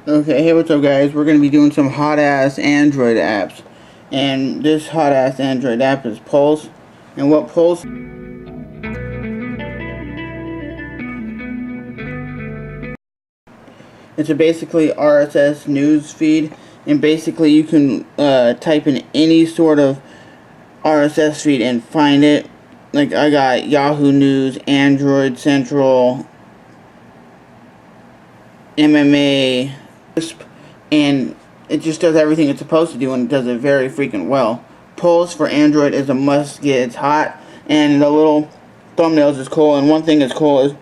Okay, hey, what's up, guys? We're going to be doing some hot-ass Android apps. And this hot-ass Android app is Pulse. And what Pulse... It's a basically RSS news feed. And basically you can type in any sort of RSS feed and find it. Like, I got Yahoo News, Android Central, MMA, and it just does everything it's supposed to do, and it does it very freaking well. Pulse for Android is a must get. It's hot, and the little thumbnails is cool. And one thing that's cool is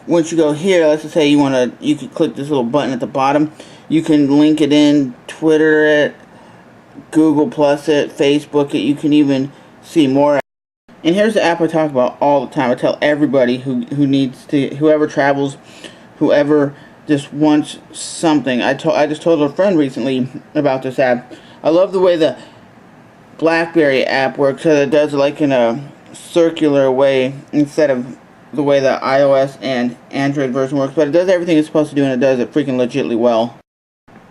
once you go here, let's just say you can click this little button at the bottom. You can link it in, Twitter it, Google Plus it, Facebook it. You can even see more. And here's the app I talk about all the time. I tell everybody who needs to, whoever travels, whoever just wants something. I just told a friend recently about this app. I love the way the BlackBerry app works, so it does like in a circular way instead of the way the iOS and Android version works. But it does everything it's supposed to do, and it does it freaking legitly well.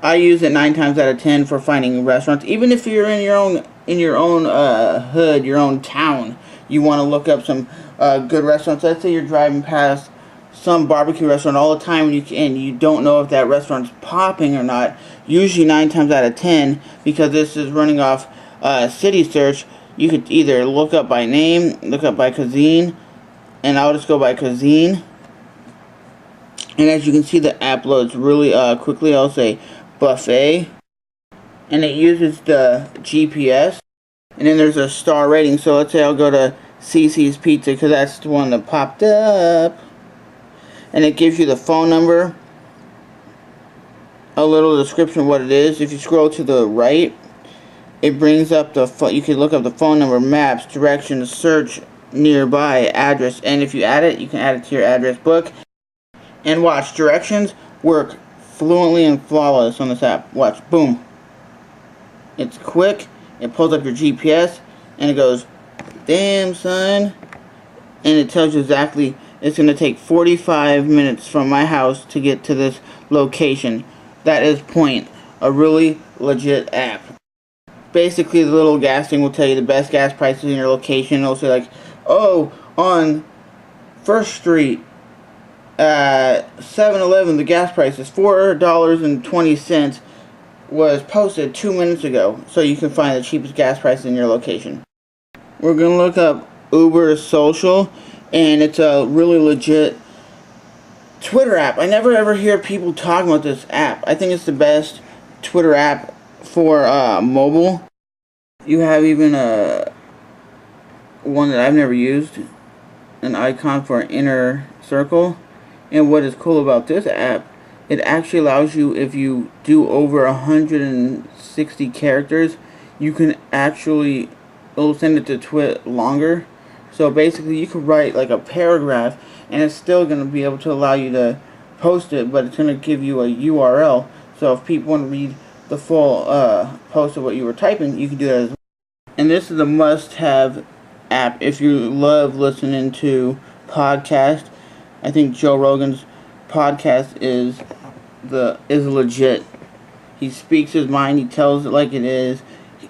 I use it 9 times out of 10 for finding restaurants. Even if you're in your own hood, your own town, you want to look up some good restaurants. Let's say you're driving past some barbecue restaurant all the time, and you don't know if that restaurant's popping or not. Usually 9 times out of 10, because this is running off city search, you could either look up by name, look up by cuisine, and I'll just go by cuisine. And as you can see, the app loads really quickly. I'll say buffet, and it uses the GPS, and then there's a star rating. So let's say I'll go to CC's Pizza because that's the one that popped up, and it gives you the phone number, a little description of what it is. If you scroll to the right, it brings up you can look up the phone number, maps, directions, search nearby, address, and if you add it, you can add it to your address book. And watch, directions work fluently and flawless on this app. Watch, boom. It's quick, it pulls up your GPS, and it goes, damn son, and it tells you exactly, it's going to take 45 minutes from my house to get to this location. That is Point, a really legit app. Basically, the little gas thing will tell you the best gas prices in your location. It'll say like, oh, on 1st Street, 7-Eleven, the gas price is $4.20 was posted 2 minutes ago, so you can find the cheapest gas price in your location. We're going to look up Uber Social, and it's a really legit Twitter app. I never ever hear people talking about this app. I think it's the best Twitter app for mobile. You have even one that I've never used, an icon for an inner circle. And what is cool about this app, it actually allows you, if you do over 160 characters, you can actually, it'll send it to Twit longer. So basically you could write like a paragraph, and it's still going to be able to allow you to post it, but it's going to give you a URL. So if people want to read the full post of what you were typing, you can do that as well. And this is a must-have app if you love listening to podcasts. I think Joe Rogan's podcast is legit. He speaks his mind. He tells it like it is.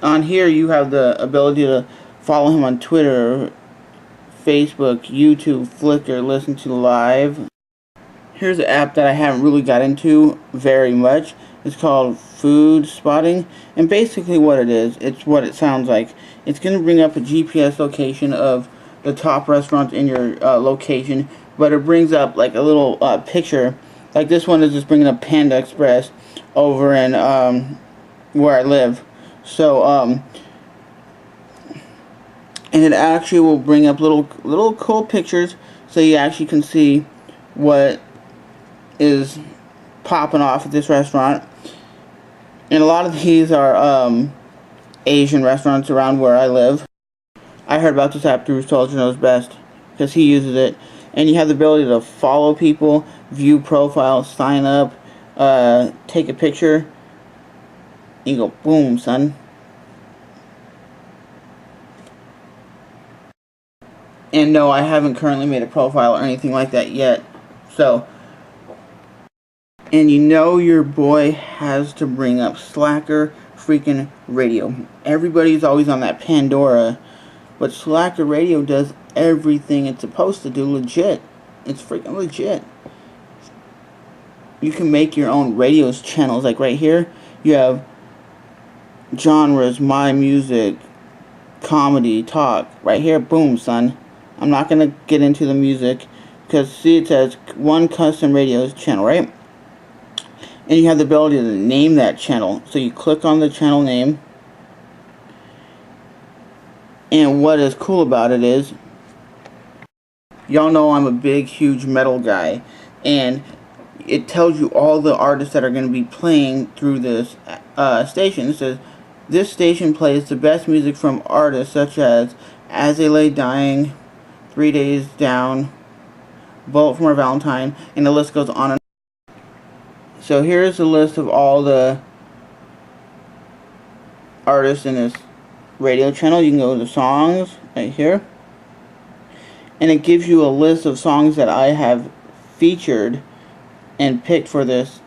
On here, you have the ability to follow him on Twitter, Facebook, YouTube, Flickr, listen to live. Here's an app that I haven't really got into very much. It's called Food Spotting, and basically what it is, it's what it sounds like. It's going to bring up a GPS location of the top restaurants in your location, but it brings up like a little picture. Like this one is just bringing up Panda Express over in where I live. So and it actually will bring up little cool pictures, so you actually can see what is popping off at this restaurant. And a lot of these are Asian restaurants around where I live. I heard about this app through Soldier Knows Best because he uses it. And you have the ability to follow people, view profiles, sign up, take a picture. You go, boom, son. And no, I haven't currently made a profile or anything like that yet. So, And you know your boy has to bring up Slacker freaking Radio. Everybody's always on that Pandora, but Slacker Radio does everything it's supposed to do legit. It's freaking legit. You can make your own radio channels. Like right here, you have genres, my music, comedy, talk. Right here, boom, son. I'm not going to get into the music because see, it says one custom radio channel, right? And you have the ability to name that channel. So you click on the channel name. And what is cool about it is, y'all know I'm a big, huge metal guy. And it tells you all the artists that are going to be playing through this station. It says, this station plays the best music from artists such as They Lay Dying, 3 Days Down, Bullet for My Valentine, and the list goes on and on. So here's a list of all the artists in this radio channel. You can go to songs right here, and it gives you a list of songs that I have featured and picked for this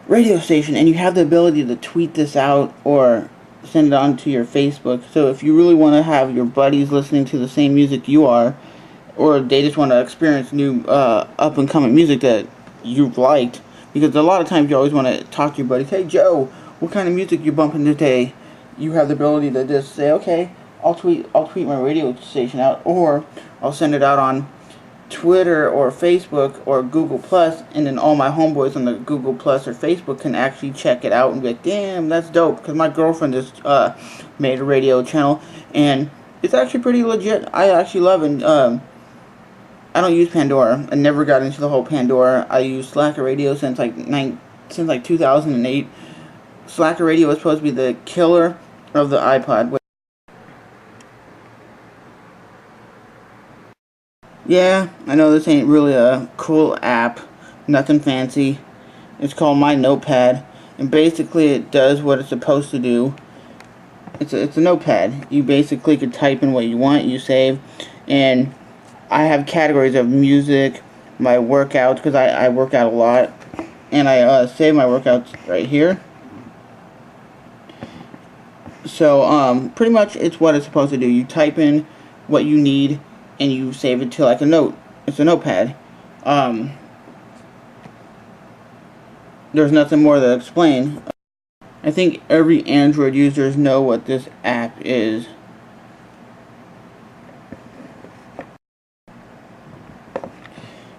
radio station, and you have the ability to tweet this out or send it on to your Facebook. So if you really want to have your buddies listening to the same music you are, or they just want to experience new up and coming music that you've liked, because a lot of times you always want to talk to your buddies. Hey Joe, what kind of music you bumping today? You have the ability to just say, okay, I'll tweet my radio station out, or I'll send it out on Twitter or Facebook or Google Plus, and then all my homeboys on the Google Plus or Facebook can actually check it out and be like, damn, that's dope, because my girlfriend just made a radio channel, and it's actually pretty legit. I actually love it. I don't use Pandora. I never got into the whole Pandora. I use Slacker Radio since like 2008. Slacker Radio is supposed to be the killer of the iPod. Yeah, I know this ain't really a cool app, nothing fancy. It's called My Notepad, and basically it does what it's supposed to do. It's a notepad. You basically could type in what you want, you save, and I have categories of music, my workouts, because I work out a lot, and I save my workouts right here. So pretty much it's what it's supposed to do. You type in what you need, and you save it to like a note. It's a notepad. There's nothing more to explain. I think every Android users know what this app is.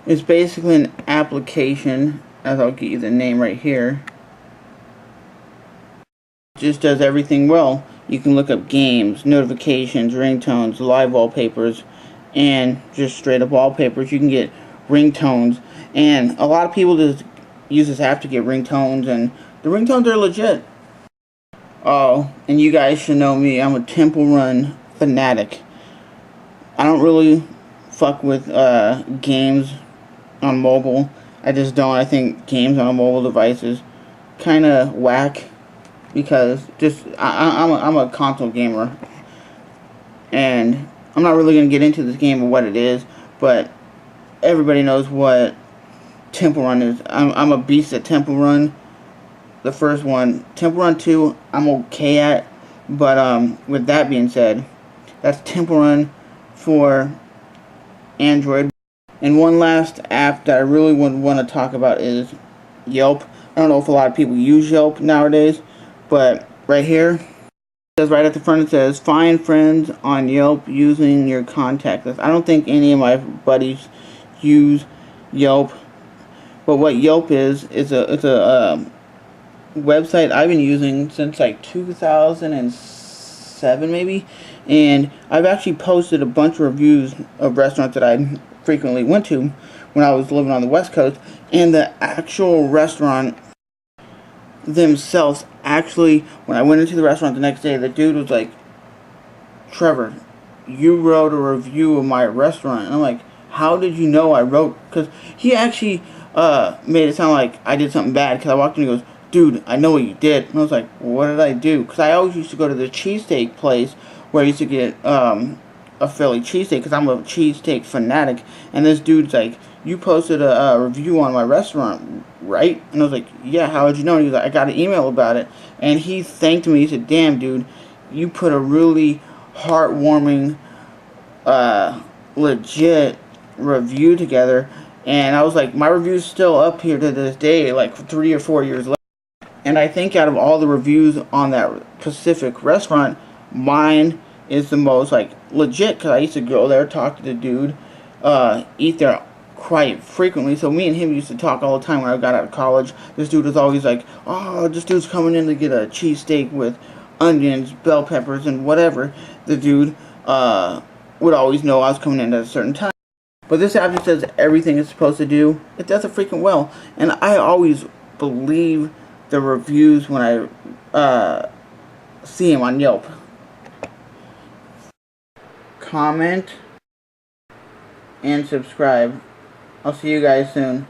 It's basically an application, as I'll get you the name right here. It just does everything well. You can look up games, notifications, ringtones, live wallpapers, and just straight up wallpapers. You can get ringtones, and a lot of people just use this app to get ringtones, and the ringtones are legit. Oh, and you guys should know me. I'm a Temple Run fanatic. I don't really fuck with games on mobile. I just don't. I think games on a mobile device is kind of whack, because just I'm a console gamer, and I'm not really gonna get into this game of what it is, but everybody knows what Temple Run is. I'm a beast at Temple Run. The first one, Temple Run 2, I'm okay at, but with that being said, that's Temple Run for Android. And one last app that I really would want to talk about is Yelp. I don't know if a lot of people use Yelp nowadays, but right here, it says right at the front, it says find friends on Yelp using your contact list. I don't think any of my buddies use Yelp, but what Yelp is it's a website I've been using since like 2007 maybe, and I've actually posted a bunch of reviews of restaurants that I frequently went to when I was living on the West Coast, and the actual restaurant themselves, actually, when I went into the restaurant the next day, the dude was like, Trevor, you wrote a review of my restaurant. And I'm like, how did you know I wrote? Because he actually made it sound like I did something bad, because I walked in and he goes, dude, I know what you did. And I was like, what did I do? Because I always used to go to the cheesesteak place where I used to get a Philly cheesesteak, because I'm a cheesesteak fanatic. And this dude's like, you posted a review on my restaurant, right? And I was like, yeah, how did you know? And he was like, I got an email about it. And he thanked me. He said, damn, dude, you put a really heartwarming, legit review together. And I was like, my review's still up here to this day, like 3 or 4 years later. And I think out of all the reviews on that Pacific restaurant, mine is the most like legit, because I used to go there, talk to the dude, eat there quite frequently. So me and him used to talk all the time when I got out of college. This dude was always like, oh, this dude's coming in to get a cheesesteak with onions, bell peppers, and whatever. The dude would always know I was coming in at a certain time. But this app just does everything it's supposed to do. It does it freaking well. And I always believe the reviews when I see them on Yelp. Comment and subscribe. I'll see you guys soon.